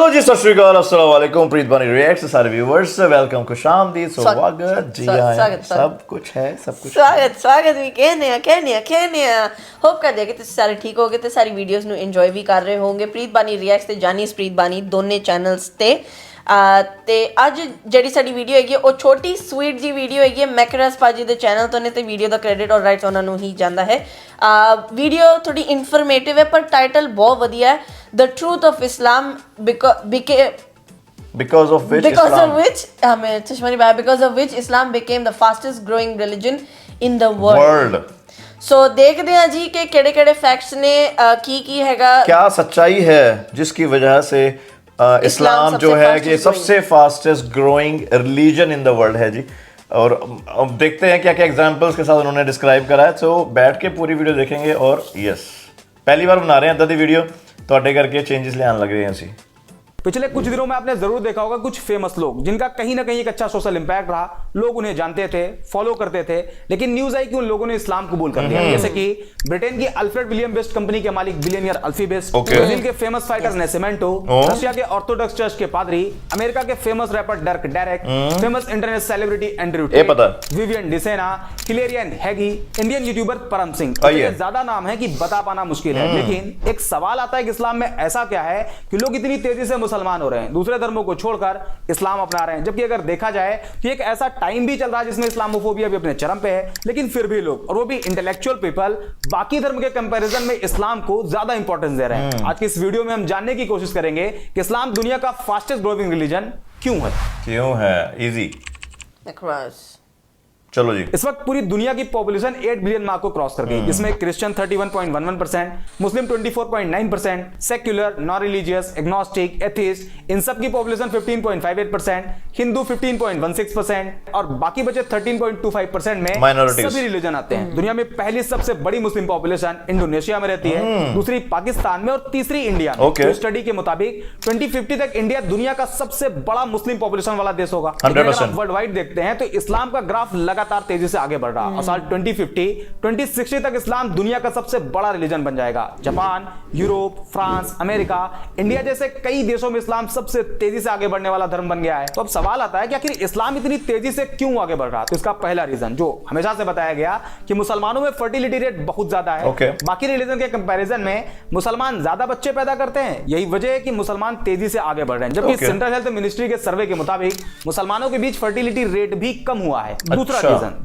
Hello जी, सत श्री अकाल, अस्सलाम वालेकुम। प्रीत बानी रिएक्ट से सारे व्यूअर्स वेलकम, खुशामदीद, स्वागत जी। आए सब कुछ है, सब कुछ स्वागत भी कहने होप कर दिया कि ਤੁਸੀਂ ਸਾਰੇ ਠੀਕ ਹੋਗੇ ਤੇ ਸਾਰੀ ਵੀਡੀਓਜ਼ ਨੂੰ ਇੰਜੋਏ ਵੀ ਕਰ ਰਹੇ ਹੋਵੋਗੇ। ਪ੍ਰੀਤ ਬਾਨੀ ਰਿਐਕਟਸ ਤੇ ਜਾਨੀ ਪ੍ਰੀਤ ਬਾਨੀ ਦੋਨੇ ਚੈਨਲਸ ਤੇ ਤੇ ਅੱਜ ਜਿਹੜੀ ਸਾਡੀ ਵੀਡੀਓ ਹੈਗੀ ਉਹ ਛੋਟੀ ਸਵੀਟ ਜੀ ਵੀਡੀਓ ਹੈਗੀ ਹੈ ਮੈਕਰਸ ਪਾਜੀ ਦੇ ਚੈਨਲ ਤੋਂ ਨੇ ਤੇ ਵੀਡੀਓ ਦਾ ਕ੍ਰੈਡਿਟ ਔਰ ਰਾਈਟਸ ਉਹਨਾਂ ਨੂੰ ਹੀ ਜਾਂਦਾ ਹੈ। ਵੀਡੀਓ ਥੋੜੀ ਇਨਫੋਰਮੇਟਿਵ ਹੈ ਪਰ ਟਾਈਟਲ ਬਹੁਤ ਵਧੀਆ ਹੈ, ਦ truth of Islam because of which Islam became the fastest growing religion in the world. So देखते हैं जी कि केड़े फैक्ट्स ने की हैगा, क्या सच्चाई है जिसकी वजह से इस्लाम जो है कि सबसे fastest growing religion in the world है जी। और अब देखते हैं क्या क्या एग्जांपल्स के साथ उन्होंने डिस्क्राइब करा है। तो बैठ के पूरी वीडियो देखेंगे। और यस, पहली बार बना रहे हैं दी वीडियो तो करके चेंजेस ले आने लग रहे हैं असी। पिछले कुछ दिनों में आपने जरूर देखा होगा कुछ फेमस लोग जिनका कहीं ना कहीं एक अच्छा सोशल इंपैक्ट रहा, लोग उन्हें जानते थे, फॉलो करते थे, लेकिन न्यूज आई कि उन लोगों ने इस्लाम कबूल कर लिया। जैसे कि ब्रिटेन की अल्फ्रेड विलियम बेस्ट कंपनी के मालिक बिलियनियर अल्फी बेस्ट, ब्राजील के फेमस फाइटर नेसिमेंटो, रशिया के ऑर्थोडॉक्स चर्च के पादरी, अमेरिका के famous rapper डर्क Derek, famous internet celebrity Andrew Tate, Vivian Dsena, हिलेरियन हैगी, इंडियन यूट्यूबर परम सिंह। ज्यादा नाम है कि बता पाना मुश्किल है, लेकिन एक सवाल आता है कि इस्लाम में ऐसा क्या है कि लोग इतनी तेजी से मुसलमान हो रहे हैं, दूसरे धर्मों को छोड़कर इस्लाम अपना रहे हैं। जबकि अगर देखा जाए कि एक ऐसा टाइम भी चल रहा है जिसमें इस्लामोफोबिया भी अपने चरम पे है, लेकिन फिर भी लोग, और वो भी इंटेलेक्चुअल पीपल, बाकी धर्म के कंपैरिजन में इस्लाम को ज्यादा इंपॉर्टेंस दे रहे हैं। आज की इस वीडियो में हम जानने की कोशिश करेंगे कि इस्लाम दुनिया का फास्टेस्ट ग्रोइंग रिलीजन क्यों है। इजी, चलो जी। इस वक्त पूरी दुनिया की पॉपुलेशन 8 बिलियन मार्क को क्रॉस कर गई, जिसमें Christian 31.11%, Muslim 24.9%, secular, non religious, agnostic, atheist, इन सब की पॉपुलेशन 15.58%, हिंदू 15.16% और बाकी बचे 13.25% में सभी रिलीजन आते हैं। दुनिया में पहली सबसे बड़ी मुस्लिम पॉपुलेशन इंडोनेशिया में रहती है, दूसरी पाकिस्तान में और तीसरी इंडिया में। स्टडी के मुताबिक 2050 तक इंडिया दुनिया का सबसे बड़ा मुस्लिम पॉपुलेशन वाला देश होगा। वर्ल्ड वाइड देखते हैं तो इस्लाम का ग्राफ लगातार तेजी से आगे बढ़ रहा है और साल 2060 तक इस्लाम दुनिया का सबसे बड़ा रिलीजन बन जाएगा। Japan, Europe, France, America, India जैसे कई देशों में इस्लाम सबसे तेजी से आगे बढ़ने वाला धर्म बन गया है। तो अब सवाल आता है कि आखिर इस्लाम इतनी तेजी से क्यों आगे बढ़ रहा है। तो इसका पहला रीजन जो हमेशा से बताया गया कि मुसलमानों में फर्टिलिटी रेट बहुत ज्यादा है। बाकी रिलीजन के कंपैरिजन में मुसलमान ज्यादा बच्चे पैदा करते हैं, यही वजह है कि मुसलमान तेजी से आगे बढ़ रहे हैं। जबकि सेंट्रल हेल्थ मिनिस्ट्री के सर्वे के मुताबिक मुसलमानों के बीच फर्टिलिटी रेट भी कम हुआ है।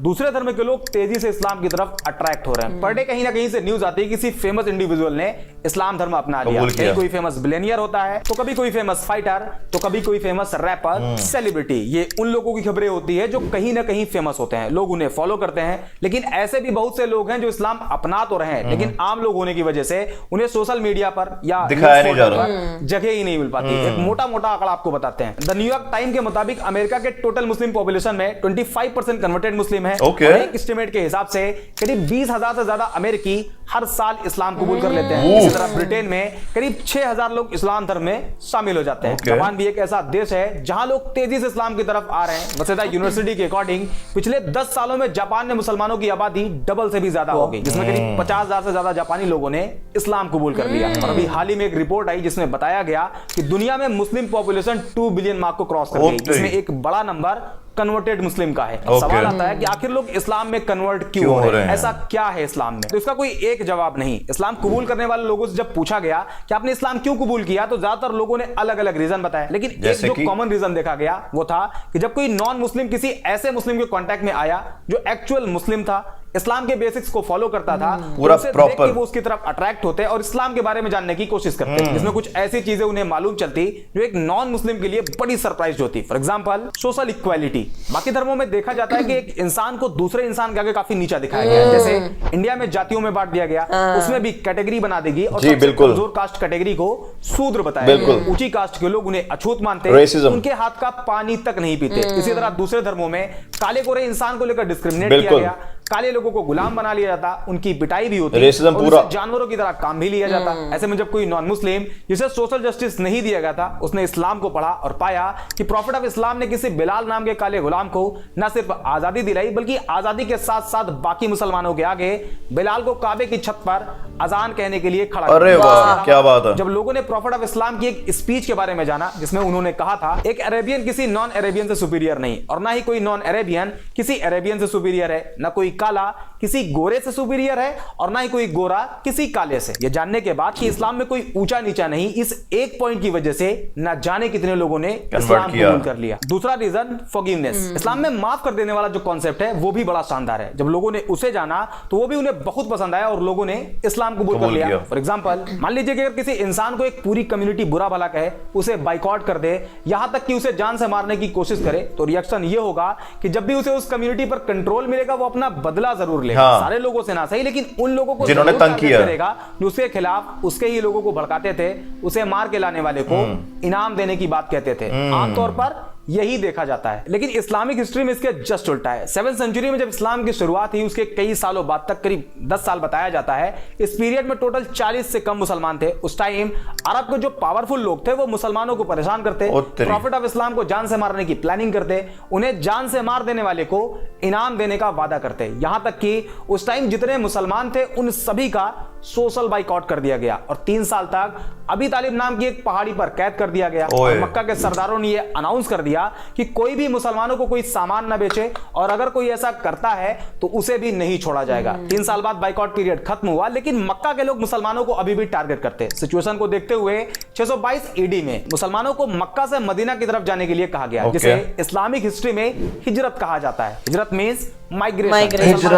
दूसरे धर्म के लोग तेजी से इस्लाम की तरफ अट्रैक्ट हो रहे हैं। पर डे कहीं ना कहीं से न्यूज आती है कि किसी फेमस इंडिविजुअल ने इस्लाम धर्म अपना लिया। कहीं कोई फेमस बिलियनियर होता है, तो कभी कोई फेमस फाइटर, तो कभी कोई फेमस रैपर, सेलिब्रिटी। ये उन लोगों की खबरें होती है जो कहीं ना कहीं फेमस होते हैं, लोग उन्हें फॉलो करते हैं। लेकिन ऐसे भी बहुत से लोग हैं जो इस्लाम अपना तो रहे हैं, लेकिन आम लोग होने की वजह से उन्हें सोशल मीडिया पर या दिखाया नहीं जा रहा, जगह ही नहीं मिल पाती। एक मोटा मोटा आंकड़ा आपको बताते हैं। द न्यूयॉर्क टाइम के मुताबिक अमेरिका के टोटल मुस्लिम पॉपुलेशन में 25% कन्वर्टेड मुस्लिम है। एक एस्टिमेट के हिसाब से करीब 20,000 से ज्यादा अमेरिकी हर साल इस्लाम कबूल कर लेते हैं। इसी तरह ब्रिटेन में करीब 6,000 लोग इस्लाम धर्म में शामिल हो जाते हैं। जापान भी एक ऐसा देश है जहां लोग तेजी से इस्लाम की तरफ आ रहे हैं। वसेदा यूनिवर्सिटी के अकॉर्डिंग पिछले 10 सालों में जापान में मुसलमानों की आबादी डबल से भी ज्यादा हो गई, जिसमें करीब 50,000 से ज्यादा जापानी लोगों ने इस्लाम कबूल कर लिया। और अभी हाल ही में एक रिपोर्ट आई जिसमें बताया गया कि दुनिया में मुस्लिम पॉपुलेशन 2 बिलियन मार्क को क्रॉस कर गई, जिसमें एक बड़ा नंबर कन्वर्टेड मुस्लिम का है। सवाल आता है कि आखिर लोग इस्लाम में कन्वर्ट क्यों हो रहे हैं, ऐसा क्या है इस्लाम में। तो इसका कोई एक जवाब नहीं। इस्लाम कबूल करने वाले लोगों से जब पूछा गया कि आपने इस्लाम क्यों कबूल किया, तो ज्यादातर लोगों ने अलग अलग रीजन बताया। लेकिन एक जो कॉमन रीजन देखा गया वो था कि जब कोई नॉन मुस्लिम किसी ऐसे मुस्लिम के कांटेक्ट में आया जो एक्चुअल मुस्लिम था, इस्लाम के बेसिक्स को फॉलो करता था, पूरा प्रॉपर, वो उसकी तरफ अट्रैक्ट होते और इस्लाम के बारे में जानने की कोशिश करते। इसमें कुछ ऐसी चीजें उन्हें मालूम चलती जो एक नॉन मुस्लिम के लिए बड़ी सरप्राइज होती। For example social equality. बाकी धर्मों में देखा जाता है कि एक इंसान को दूसरे इंसान के आगे काफी नीचा दिखाया गया है। जैसे इंडिया में जातियों में बांट दिया गया, उसमें भी कैटेगरी बना देगी और कमजोर कास्ट कैटेगरी को शूद्र बताया गया। ऊंची कास्ट के लोग उन्हें अछूत मानते, उनके हाथ का पानी तक नहीं पीते। इसी तरह दूसरे धर्मों में काले गोरे इंसान को लेकर डिस्क्रिमिनेट किया गया। काले लोगों को गुलाम बना लिया जाता, उनकी पिटाई भी होती, रेसिज्म और पूरा। उनसे जानवरों की तरह काम भी लिया जाता। ऐसे में जब कोई नॉन मुस्लिम जिसे सोशल जस्टिस नहीं दिया गया था, उसने इस्लाम को पढ़ा और पाया कि प्रॉफिट ऑफ इस्लाम ने किसी बिलाल नाम के काले गुलाम को न सिर्फ आजादी दिलाई, बल्कि आजादी के साथ साथ बाकी मुसलमानों के आगे बिलाल को काबे की छत पर अजान कहने के लिए खड़ा अरे किया। वाह, क्या बात है। जब लोगों ने प्रॉफिट ऑफ इस्लाम की एक स्पीच के बारे में जाना, जिसमें उन्होंने कहा था एक अरेबियन किसी नॉन अरेबियन से सुपीरियर नहीं, और ना ही कोई नॉन अरेबियन किसी अरेबियन से सुपीरियर है, ना कोई काला किसी गोरे से सुपीरियर है, और ना ही कोई गोरा किसी काले से। यह जानने के बाद कि इस्लाम में कोई ऊंचा नीचा नहीं, इस एक पॉइंट की वजह से ना जाने कितने लोगों ने इस्लाम कबूल कर लिया। दूसरा रीजन फॉरगिवनेस। इस्लाम में माफ कर देने वाला जो कॉन्सेप्ट है वो भी बड़ा शानदार है। जब लोगों ने उसे जाना तो वो भी उन्हें बहुत पसंद आया और लोगों ने इस्लाम कबूल कर लिया। फॉर एग्जांपल, मान लीजिए कि अगर किसी इंसान को एक पूरी कम्युनिटी बुरा भला कहे, उसे बाइकआउट कर दे, यहां तक कि उसे जान से मारने की कोशिश करे, तो रिएक्शन ये होगा कि जब भी उसे उस कम्युनिटी पर कंट्रोल मिलेगा वो अपना बदला जरूर लेगा। हाँ। सारे लोगों से ना सही, लेकिन उन लोगों को जिन्होंने जरूर तंग किया करेगा जो उसके खिलाफ उसके ही लोगों को भड़काते थे, उसे मार के लाने वाले को इनाम देने की बात कहते थे। आमतौर पर यही देखा जाता है, लेकिन इस्लामिक हिस्ट्री में इसके जस्ट उल्टा है। 7th सेंचुरी में जब इस्लाम की शुरुआत हुई, उसके कई सालों बाद तक, करीब 10 साल बताया जाता है, इस पीरियड में टोटल 40 से कम मुसलमान थे। उस टाइम अरब के जो पावरफुल लोग थे वो मुसलमानों को परेशान करते, प्रॉफिट ऑफ इस्लाम को जान से मारने की प्लानिंग करते, उन्हें जान से मार देने वाले को इनाम देने का वादा करते। यहां तक कि उस टाइम जितने मुसलमान थे उन सभी का सोशल बाइकआउट कर दिया गया और 3 साल तक अबी तालिब नाम की एक पहाड़ी पर कैद कर दिया गया। और मक्का के सरदारों ने यह अनाउंस कर दिया कि कोई भी मुसलमानों को कोई सामान न बेचे, और अगर कोई ऐसा करता है तो उसे भी नहीं छोड़ा जाएगा। 3 साल बाद बाइकआउट पीरियड खत्म हुआ, लेकिन मक्का के लोग मुसलमानों को अभी भी टारगेट करते। सिचुएशन को देखते हुए 622 ईडी में मुसलमानों को मक्का से मदीना की तरफ जाने के लिए कहा गया, जिसे इस्लामिक हिस्ट्री में हिजरत कहा जाता है। हिजरत मींस माइग्रेशन।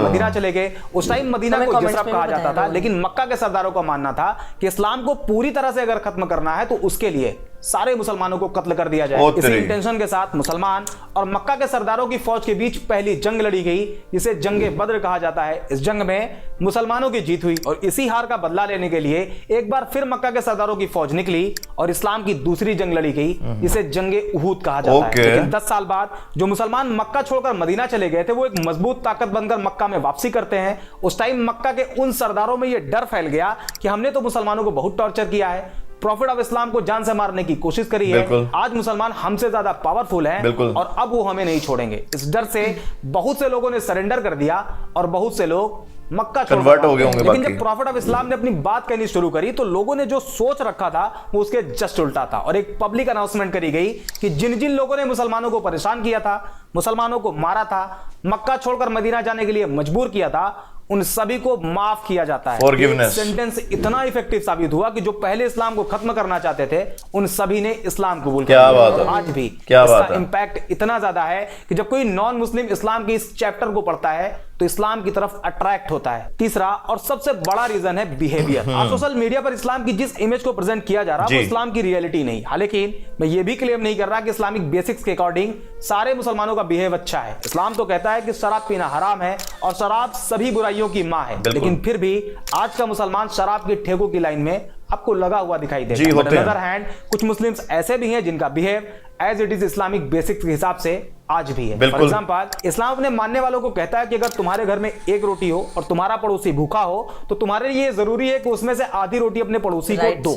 मदीना चले गए। उस टाइम मदीना को हिजरत कहा जाता था, लेकिन मक्का के सरदारों का मानना था कि इस्लाम को पूरी तरह से अगर खत्म करना है तो उसके लिए सारे मुसलमानों को कत्ल कर दिया जाए। इसी इंटेंशन के साथ मुसलमान और मक्का के सरदारों की फौज के बीच पहली जंग लड़ी गई, जिसे जंगे बद्र कहा जाता है। इस जंग में मुसलमानों की जीत हुई और इसी हार का बदला लेने के लिए एक बार फिर मक्का के सरदारों की फौज निकली और इस्लाम की दूसरी जंग लड़ी गई, जिसे जंगे उहूद कहा जाता है। लेकिन 10 साल बाद जो मुसलमान मक्का छोड़कर मदीना चले गए थे, वो एक मजबूत ताकत बनकर मक्का में वापसी करते हैं। उस टाइम मक्का के उन सरदारों में यह डर फैल गया कि हमने तो मुसलमानों को बहुत टॉर्चर किया है, प्रॉफिट ऑफ इस्लाम को जान से मारने की कोशिश करी है, आज मुसलमान हमसे ज्यादा पावरफुल हैं और अब वो हमें नहीं छोड़ेंगे। इस डर से बहुत से लोगों ने सरेंडर कर दिया और बहुत से लोग मक्का कन्वर्ट हो गए होंगे। लेकिन जब प्रॉफिट ऑफ इस्लाम ने अपनी बात कहनी शुरू करी तो लोगों ने जो सोच रखा था वो उसके जस्ट उल्टा था, और एक पब्लिक अनाउंसमेंट करी गई कि जिन जिन लोगों ने मुसलमानों को परेशान किया था, मुसलमानों को मारा था, मक्का छोड़कर मदीना जाने के लिए मजबूर किया था, उन सभी को माफ किया जाता है। फॉरगिवनेस सेंटेंस इतना इफेक्टिव साबित हुआ कि जो पहले इस्लाम को खत्म करना चाहते थे उन सभी ने इस्लाम कबूल कर लिया। बात है। आज भी क्या इसका बात है। इंपैक्ट इतना ज्यादा है कि जब कोई नॉन मुस्लिम इस्लाम के इस चैप्टर को पढ़ता है तो इस्लाम की तरफ अट्रैक्ट होता है। तीसरा और सबसे बड़ा रीजन है बिहेवियर। आज सोशल मीडिया पर इस्लाम की जिस इमेज को प्रेजेंट किया जा रहा है वो इस्लाम की रियलिटी नहीं। हालांकि मैं ये भी क्लेम नहीं कर रहा कि इस्लामिक बेसिक्स के अकॉर्डिंग सारे मुसलमानों का बिहेव अच्छा है। इस्लाम तो कहता है कि शराब पीना हराम है और शराब सभी बुराइयों की मां है, लेकिन फिर भी आज का मुसलमान शराब की ठेकों की लाइन में आपको लगा हुआ दिखाई देगा। ऑन द अदर हैंड कुछ मुस्लिम्स ऐसे भी हैं जिनका behave as it is Islamic basics के हिसाब से आज भी है। फॉर एग्जांपल, इस्लाम अपने मानने वालों को कहता है कि अगर तुम्हारे घर में एक रोटी हो और तुम्हारा पड़ोसी भूखा हो तो तुम्हारे लिए जरूरी है कि उसमें से आधी रोटी अपने पड़ोसी को दो।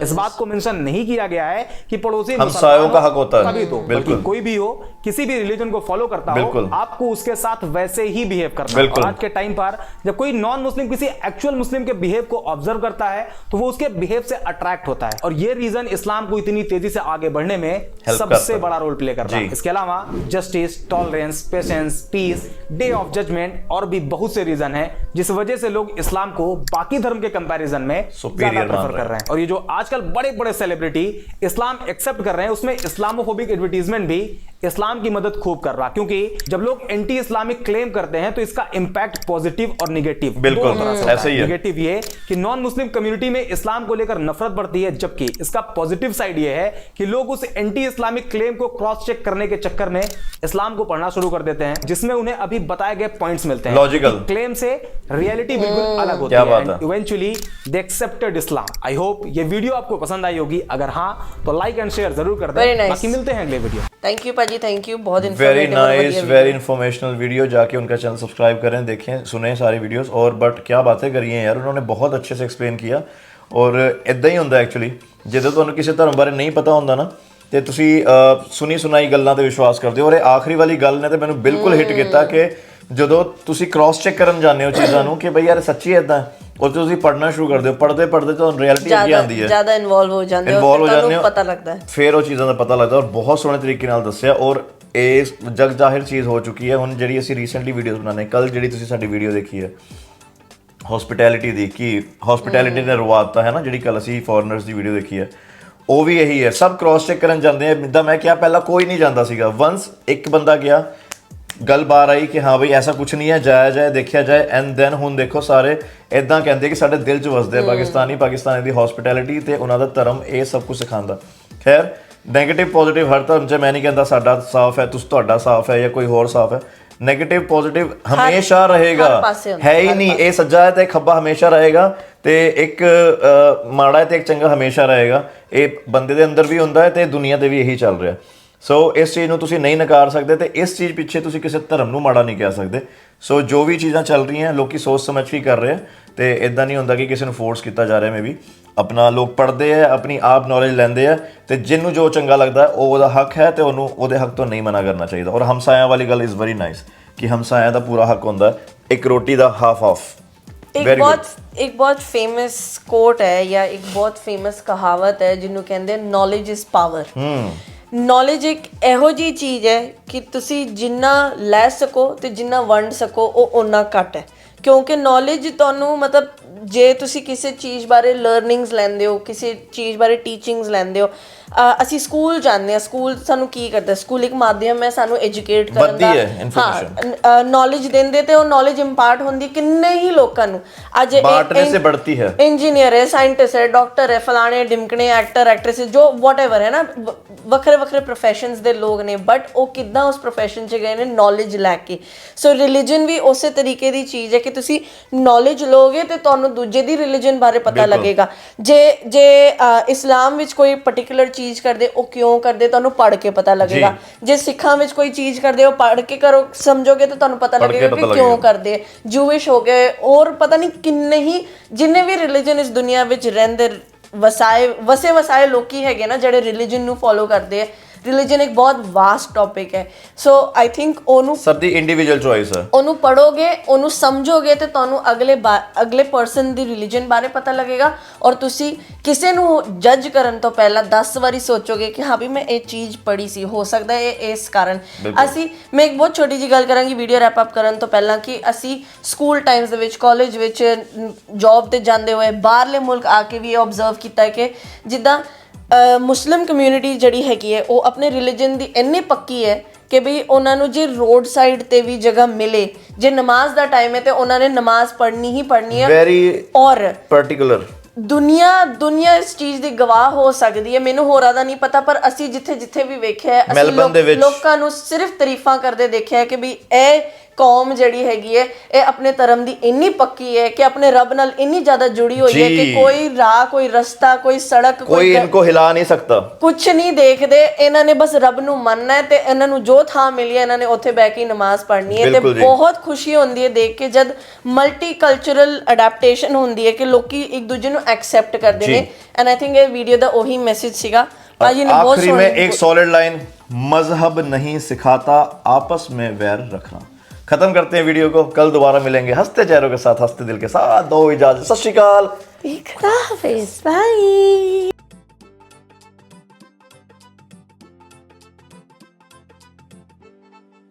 इस बात को मेंशन नहीं किया गया है कि पड़ोसी हमसायों का हक होता है, तभी दो, बल्कि कोई भी हो, किसी भी रिलीजन को फॉलो करता हो, आपको उसके साथ वैसे ही बिहेव करना है। और आज के टाइम पर जब कोई नॉन मुस्लिम किसी एक्चुअल मुस्लिम के बिहेव को ऑब्जर्व करता है तो वो उसके बिहेव से अट्रैक्ट होता है, और ये रीजन इस्लाम को इतनी तेजी से आगे बढ़ने में सबसे बड़ा रोल प्ले कर रहा है। इसके अलावा justice, tolerance, patience, peace, day of judgement और भी बहुत से रीजन हैं जिस वजह से लोग इस्लाम को बाकी धर्म के कंपैरिजन में ज्यादा प्रेफर कर रहे हैं। और ये जो आजकल बड़े बड़े सेलिब्रिटी इस्लाम एक्सेप्ट कर रहे हैं उसमें इस्लामोफोबिक एडवर्टीजमेंट भी इस्लाम की मदद खूब कर रहा, क्योंकि जब लोग एंटी इस्लामिक क्लेम करते हैं तो इसका इंपैक्ट पॉजिटिव और निगेटिव बिल्कुल ऐसे ही है। निगेटिव ये कि नॉन मुस्लिम कम्युनिटी में इस्लाम को लेकर नफरत बढ़ती है, जबकि इसका पॉजिटिव साइड ये है कि लोग उस एंटी इस्लामिक क्लेम को क्रॉस चेक करने के चक्कर में इस्लाम को पढ़ना शुरू कर देते हैं, जिसमें उन्हें अभी बताए गए पॉइंट्स मिलते हैं। लॉजिकल क्लेम से रियलिटी बिल्कुल अलग होती है and eventually they accepted Islam. I hope ये वीडियो आपको पसंद आई होगी, अगर हाँ तो लाइक एंड शेयर जरूर कर दें। बाकी मिलते हैं अगले वीडियो। थैंक यू भाजी, थैंक यू, बहुत वेरी इन्फॉर्मेटिव और नाइस, बढ़िया वेरी इन्फॉर्मेशनल वीडियो। जाके उनका चैनल सब्सक्राइब करें, देखें, सुने सारी वीडियोस। और बट क्या बातें करी हैं यार उन्होंने, बहुत अच्छे से एक्सप्लेन किया। और इदां ही ਹੁੰਦਾ ਐਕਚੁਅਲੀ ਜਦੋਂ ਤੁਹਾਨੂੰ ਕਿਸੇ ਧਰਮ ਬਾਰੇ ਨਹੀਂ ਪਤਾ ਹੁੰਦਾ ਨਾ ਤੇ ਤੁਸੀਂ ਸੁਣੀ ਸੁਣਾਈ ਗੱਲਾਂ ਤੇ ਵਿਸ਼ਵਾਸ ਕਰਦੇ ਹੋ। ਔਰ ਇਹ ਆਖਰੀ ਵਾਲੀ ਗੱਲ ਨੇ ਤੇ ਮੈਨੂੰ ਬਿਲਕੁਲ ਹਿੱਟ ਕੀਤਾ ਕਿ ਜਦੋਂ ਤੁਸੀਂ ਕ੍ਰਾਸ ਚੈੱਕ ਕਰਨ ਜਾਂਦੇ ਹੋ ਚੀਜ਼ਾਂ ਨੂੰ ਕਿ ਬਈ ਯਾਰ ਸੱਚੀ ਇਦਾਂ, ਔਰ ਤੁਸੀਂ ਪੜ੍ਹਨਾ ਸ਼ੁਰੂ ਕਰਦੇ ਹੋ, ਪੜ੍ਹਦੇ ਪੜ੍ਹਦੇ ਤੁਹਾਨੂੰ ਰਿਐਲਿਟੀ ਅੱਗੇ ਆਉਂਦੀ ਹੈ, ਜ਼ਿਆਦਾ ਇਨਵੋਲਵ ਹੋ ਜਾਂਦੇ ਹੋ, ਤੁਹਾਨੂੰ ਪਤਾ ਲੱਗਦਾ ਹੈ, ਫਿਰ ਉਹ ਚੀਜ਼ਾਂ ਦਾ ਪਤਾ ਲੱਗਦਾ। ਔਰ ਬਹੁਤ ਸੋਹਣੇ ਤਰੀਕੇ ਨਾਲ ਦੱਸਿਆ। ਔਰ ਇਹ ਜਗ ਜ਼ਾਹਿਰ ਚੀਜ਼ ਹੋ ਚੁੱਕੀ ਹੈ ਹੁਣ ਜਿਹੜੀ ਅਸੀਂ ਰੀਸੈਂਟਲੀ ਵੀਡੀਓਜ਼ ਬਣਾਉਂਦੇ, ਕੱਲ ਜਿਹੜੀ ਤੁਸੀਂ ਸਾਡੀ ਵੀਡੀਓ ਦੇਖੀ ਹੈ ਹੌਸਪਿਟੈਲਿਟੀ ਦੀ, ਕਿ ਹੌਸਪਿਟੈਲਿਟੀ ਨੇ ਰਵਾਤਾ ਹੈ ਨਾ, ਜਿਹੜੀ ਕੱਲ ਅਸੀਂ ਫੋਰਨਰਸ ਦੀ ਵੀਡੀਓ ਦੇਖੀ ਹੈ, ਉਹ ਵੀ ਇਹੀ ਹੈ। ਸਭ ਕ੍ਰਾਸ ਚੈੱਕ ਕਰਨ ਜਾਂਦੇ ਆ। ਜਿੱਦਾਂ ਮੈਂ ਕਿਹਾ ਪਹਿਲਾਂ ਕੋਈ ਨਹੀਂ ਜਾਂਦਾ ਸੀਗਾ, ਵੰਸ ਇੱਕ ਬੰਦਾ ਗਿਆ, ਗੱਲ ਬਾਹਰ ਆਈ ਕਿ ਹਾਂ ਬਈ ਐਸਾ ਕੁਝ ਨਹੀਂ ਹੈ, ਜਾਇਆ ਜਾਏ, ਦੇਖਿਆ ਜਾਏ, ਐਂਡ ਦੈਨ ਹੁਣ ਦੇਖੋ ਸਾਰੇ ਇਦਾਂ ਕਹਿੰਦੇ ਕਿ ਸਾਡੇ ਦਿਲ 'ਚ ਵਸਦੇ ਆ ਪਾਕਿਸਤਾਨੀ ਦੀ ਹੌਸਪਿਟੈਲਿਟੀ ਤੇ ਉਹਨਾਂ ਦਾ ਧਰਮ, ਇਹ ਸਭ ਕੁਝ ਸਿਖਾਉਂਦਾ। ਖੈਰ ਨੈਗੇਟਿਵ ਪੋਜ਼ਿਟਿਵ ਹਰ ਧਰਮ 'ਚ, ਮੈਂ ਨਹੀਂ ਕਹਿੰਦਾ ਸਾਡਾ ਸਾਫ਼ ਹੈ, ਤੁਹਾਡਾ ਸਾਫ਼ ਹੈ ਜਾਂ ਕੋਈ ਹੋਰ ਸਾਫ਼ ਹੈ। ਨੈਗੇਟਿਵ ਪੋਜ਼ਿਟਿਵ ਹਮੇਸ਼ਾ ਰਹੇਗਾ, ਹੈ ਹੀ ਨਹੀਂ, ਇਹ ਸੱਜਾ ਹੈ ਤੇ ਖੱਬਾ ਹਮੇਸ਼ਾ ਰਹੇਗਾ, ਤੇ ਇੱਕ ਮਾੜਾ ਹੈ ਤੇ ਇੱਕ ਚੰਗਾ ਹਮੇਸ਼ਾ ਰਹੇਗਾ। ਇਹ ਬੰਦੇ ਦੇ ਅੰਦਰ ਵੀ ਹੁੰਦਾ ਹੈ ਤੇ ਦੁਨੀਆ ਤੇ ਵੀ ਇਹੀ ਚੱਲ ਰਿਹਾ। ਸੋ ਇਸ ਚੀਜ਼ ਨੂੰ ਤੁਸੀਂ ਨਹੀਂ ਨਕਾਰ ਸਕਦੇ ਤੇ ਇਸ ਚੀਜ਼ ਪਿੱਛੇ ਤੁਸੀਂ ਕਿਸੇ ਧਰਮ ਨੂੰ ਮਾੜਾ ਨਹੀਂ ਕਹਿ ਸਕਦੇ। ਸੋ ਜੋ ਵੀ ਚੀਜ਼ਾਂ ਚੱਲ ਰਹੀਆਂ ਲੋਕੀ ਸੋਚ ਸਮਝ ਕੇ ਕਰ ਰਹੇ ਆ, ਤੇ ਇਦਾਂ ਨਹੀਂ ਹੁੰਦਾ ਕਿ ਕਿਸੇ ਨੂੰ ਫੋਰਸ ਕੀਤਾ ਜਾ ਰਿਹਾ। ਮੇ ਵੀ ਆਪਣਾ ਲੋਕ ਪੜ੍ਹਦੇ ਆ, ਆਪਣੀ ਆਪ ਨੌਲੇਜ ਲੈਂਦੇ ਆ, ਤੇ ਜਿਹਨੂੰ ਜੋ ਚੰਗਾ ਲੱਗਦਾ ਉਹ ਉਹਦਾ ਹੱਕ ਹੈ ਤੇ ਉਹਨੂੰ ਉਹਦੇ ਹੱਕ ਤੋਂ ਨਹੀਂ ਮਨਾ ਕਰਨਾ ਚਾਹੀਦਾ। ਔਰ ਹਮਸਾਇਆਂ ਵਾਲੀ ਗੱਲ ਇਜ਼ ਵੈਰੀ ਨਾਈਸ ਕਿ ਹਮਸਾਇਆਂ ਦਾ ਪੂਰਾ ਹੱਕ ਹੁੰਦਾ, ਇੱਕ ਰੋਟੀ ਦਾ ਹਾਫ ਆਫ। एक बहुत फेमस कोट है या एक बहुत फेमस कहावत है ਜਿਹਨੂੰ ਕਹਿੰਦੇ ਨੌਲੇਜ ਇਜ਼ ਪਾਵਰ। ਨੌਲੇਜ ਇੱਕ ਇਹੋ ਜਿਹੀ ਚੀਜ਼ ਹੈ ਕਿ ਤੁਸੀਂ ਜਿੰਨਾ ਲੈ ਸਕੋ ਤੇ ਜਿੰਨਾ ਵੰਡ ਸਕੋ ਉਹ ਓਨਾ ਘੱਟ ਹੈ, ਕਿਉਂਕਿ ਨੌਲੇਜ ਤੁਹਾਨੂੰ ਮਤਲਬ ਜੇ ਤੁਸੀਂ ਕਿਸੇ ਚੀਜ਼ ਬਾਰੇ ਲਰਨਿੰਗਸ ਲੈਂਦੇ ਹੋ, ਕਿਸੇ ਚੀਜ਼ ਬਾਰੇ ਟੀਚਿੰਗਸ ਲੈਂਦੇ ਹੋ। ਅਸੀਂ ਸਕੂਲ ਜਾਂਦੇ ਹਾਂ, ਸਕੂਲ ਸਾਨੂੰ ਕੀ ਕਰਦਾ, ਸਕੂਲ ਇੱਕ ਮਾਧਿਅਮ ਹੈ ਸਾਨੂੰ ਐਜੂਕੇਟ ਕਰਨ ਦਾ, ਹਾਂ ਨੌਲੇਜ ਦਿੰਦੇ ਤੇ ਉਹ ਨੌਲੇਜ ਇੰਪਾਰਟ ਹੁੰਦੀ ਕਿੰਨੇ ਹੀ ਲੋਕਾਂ ਨੂੰ। ਅੱਜ ਇੰਜੀਨੀਅਰ ਹੈ, ਸਾਇੰਟਿਸਟ ਹੈ, ਡਾਕਟਰ ਹੈ, ਫਲਾਣੇ ਡਿਮਕਣੇ, ਐਕਟਰ ਐਕਟਰੈਸ, ਜੋ ਵਾਟਐਵਰ ਹੈ ਨਾ, ਵੱਖਰੇ ਵੱਖਰੇ ਪ੍ਰੋਫੈਸ਼ਨਸ ਦੇ ਲੋਕ ਨੇ, ਬਟ ਉਹ ਕਿੱਦਾਂ ਉਸ ਪ੍ਰੋਫੈਸ਼ਨ 'ਚ ਗਏ ਨੇ ਨੌਲੇਜ ਲੈ ਕੇ। ਸੋ ਰਿਲੀਜਨ ਵੀ ਉਸੇ ਤਰੀਕੇ ਦੀ ਚੀਜ਼ ਹੈ ਕਿ ਤੁਸੀਂ ਨੌਲੇਜ ਲਓਗੇ ਤੇ ਤੁਹਾਨੂੰ ਦੂਜੇ ਦੀ ਰਿਲੀਜਨ ਬਾਰੇ ਪਤਾ ਲੱਗੇਗਾ। ਜੇ ਇਸਲਾਮ ਵਿੱਚ ਕੋਈ ਪਰਟੀਕੂਲਰ ਚੀਜ਼ ਕਰਦੇ ਉਹ ਕਿਉਂ ਕਰਦੇ ਤੁਹਾਨੂੰ ਪੜ੍ਹ ਕੇ ਪਤਾ ਲੱਗੇਗਾ। ਜੇ ਸਿੱਖਾਂ ਵਿੱਚ ਕੋਈ ਚੀਜ਼ ਕਰਦੇ ਉਹ ਪੜ੍ਹ ਕੇ ਕਰੋ ਸਮਝੋਗੇ ਤਾਂ ਤੁਹਾਨੂੰ ਪਤਾ ਲੱਗੇਗਾ ਕਿ ਕਿਉਂ ਕਰਦੇ। ਜੂਇਸ਼ ਹੋ ਗਏ ਔਰ ਪਤਾ ਨਹੀਂ ਕਿੰਨੇ ਹੀ ਜਿੰਨੇ ਵੀ ਰਿਲੀਜਨ ਇਸ ਦੁਨੀਆ ਵਿੱਚ ਰਹਿੰਦੇ ਵਸੇ ਵਸਾਏ ਲੋਕੀ ਹੈਗੇ ਨਾ ਜਿਹੜੇ ਰਿਲੀਜਨ ਨੂੰ ਫੋਲੋ ਕਰਦੇ ਆ। ਰਿਲੀਜਨ ਇੱਕ ਬਹੁਤ ਵਾਸਟ ਟੌਪਿਕ ਹੈ। ਸੋ ਆਈ ਥਿੰਕ ਉਹਨੂੰ ਸਭ ਦੀ ਇੰਡੀਵਿਜੂਅਲ ਚੋਇਸ ਹੈ। ਉਹਨੂੰ ਪੜ੍ਹੋਗੇ, ਉਹਨੂੰ ਸਮਝੋਗੇ ਤੇ ਤੁਹਾਨੂੰ ਅਗਲੇ ਪਰਸਨ ਦੀ ਰਿਲੀਜਨ ਬਾਰੇ ਪਤਾ ਲੱਗੇਗਾ। ਔਰ ਤੁਸੀਂ ਕਿਸੇ ਨੂੰ ਜੱਜ ਕਰਨ ਤੋਂ ਪਹਿਲਾਂ 10 ਵਾਰੀ ਸੋਚੋਗੇ ਕਿ ਹਾਂ ਵੀ ਮੈਂ ਇਹ ਚੀਜ਼ ਪੜ੍ਹੀ ਸੀ, ਹੋ ਸਕਦਾ ਇਹ ਇਸ ਕਾਰਨ। ਮੈਂ ਇੱਕ ਬਹੁਤ ਛੋਟੀ ਜਿਹੀ ਗੱਲ ਕਰਾਂਗੀ ਵੀਡੀਓ ਰੈਪ ਅਪ ਕਰਨ ਤੋਂ ਪਹਿਲਾਂ ਕਿ ਅਸੀਂ ਸਕੂਲ ਟਾਈਮਸ ਦੇ ਵਿੱਚ, ਕਾਲਜ ਵਿੱਚ, ਜੌਬ ਤੇ ਜਾਂਦੇ ਹੋਏ ਬਾਹਰਲੇ ਮੁਲਕ ਆ ਕੇ ਵੀ ਇਹ ਓਬਜ਼ਰਵ ਕੀਤਾ ਕਿ ਜਿੱਦਾਂ ਮੁਸਲਿਮ ਕਮਿਊਨਿਟੀ ਜਿਹੜੀ ਹੈਗੀ ਹੈ ਉਹ ਆਪਣੇ ਰਿਲੀਜਨ ਦੀ ਇੰਨੀ ਪੱਕੀ ਹੈ ਕਿ ਬਈ ਉਹਨਾਂ ਨੂੰ ਜੇ ਰੋਡ ਸਾਈਡ ਤੇ ਵੀ ਜਗ੍ਹਾ ਮਿਲੇ, ਜੇ ਨਮਾਜ਼ ਦਾ ਟਾਈਮ ਹੈ ਤੇ ਉਹਨਾਂ ਨੇ ਨਮਾਜ਼ ਪੜ੍ਹਨੀ ਹੀ ਪੜ੍ਹਨੀ ਹੈ। ਔਰ ਪਾਰਟਿਕੂਲਰ ਦੁਨੀਆ ਇਸ ਚੀਜ਼ ਦੀ ਗਵਾਹ ਹੋ ਸਕਦੀ ਹੈ। ਮੈਨੂੰ ਹੋਰਾਂ ਦਾ ਨਹੀਂ ਪਤਾ, ਪਰ ਅਸੀਂ ਜਿੱਥੇ ਵੀ ਵੇਖਿਆ ਅਸੀਂ ਲੋਕਾਂ ਨੂੰ ਸਿਰਫ ਤਾਰੀਫਾਂ ਕਰਦੇ ਦੇਖਿਆ ਕਿ ਵੀ ਇਹ ਕੌਮ ਜਿਹੜੀ ਹੈਗੀ ਹੈ ਇਹ ਆਪਣੇ ਧਰਮ ਦੀ ਇੰਨੀ ਪੱਕੀ ਹੈ ਕਿ ਆਪਣੇ ਰੱਬ ਨਾਲ ਇੰਨੀ ਜ਼ਿਆਦਾ ਜੁੜੀ ਹੋਈ ਹੈ ਕਿ ਕੋਈ ਰਾਹ, ਕੋਈ ਰਸਤਾ, ਕੋਈ ਸੜਕ, ਕੋਈ ਇनको ਹਿਲਾ ਨਹੀਂ ਸਕਦਾ, ਕੁਛ ਨਹੀਂ ਦੇਖਦੇ। ਇਹਨਾਂ ਨੇ ਬਸ ਰੱਬ ਨੂੰ ਮੰਨਣਾ ਹੈ ਤੇ ਇਹਨਾਂ ਨੂੰ ਜੋ ਥਾਂ ਮਿਲੀ ਹੈ ਇਹਨਾਂ ਨੇ ਉੱਥੇ ਬਹਿ ਕੇ ਨਮਾਜ਼ ਪੜ੍ਹਨੀ ਹੈ। ਤੇ ਬਹੁਤ ਖੁਸ਼ੀ ਹੁੰਦੀ ਹੈ ਦੇਖ ਕੇ ਜਦ ਮਲਟੀ ਕਲਚਰਲ ਅਡੈਪਟੇਸ਼ਨ ਹੁੰਦੀ ਹੈ ਕਿ ਲੋਕੀ ਇੱਕ ਦੂਜੇ ਨੂੰ ਐਕਸੈਪਟ ਕਰਦੇ ਨੇ। ਐਂਡ ਆਈ ਥਿੰਕ ਇਹ ਵੀਡੀਓ ਦਾ ਉਹੀ ਮੈਸੇਜ ਸੀਗਾ ਭਾਜੀ ਨੇ। ਬਹੁਤ आखिरी में एक सॉलिड लाइन, मजहब नहीं सिखाता आपस में वैर रखना। खत्म करते हैं वीडियो को, कल दोबारा मिलेंगे हंसते चेहरों के साथ, हंसते दिल के साथ। दो इजाजत, सत श्री अकाल, खुदा हाफिज़, बाय।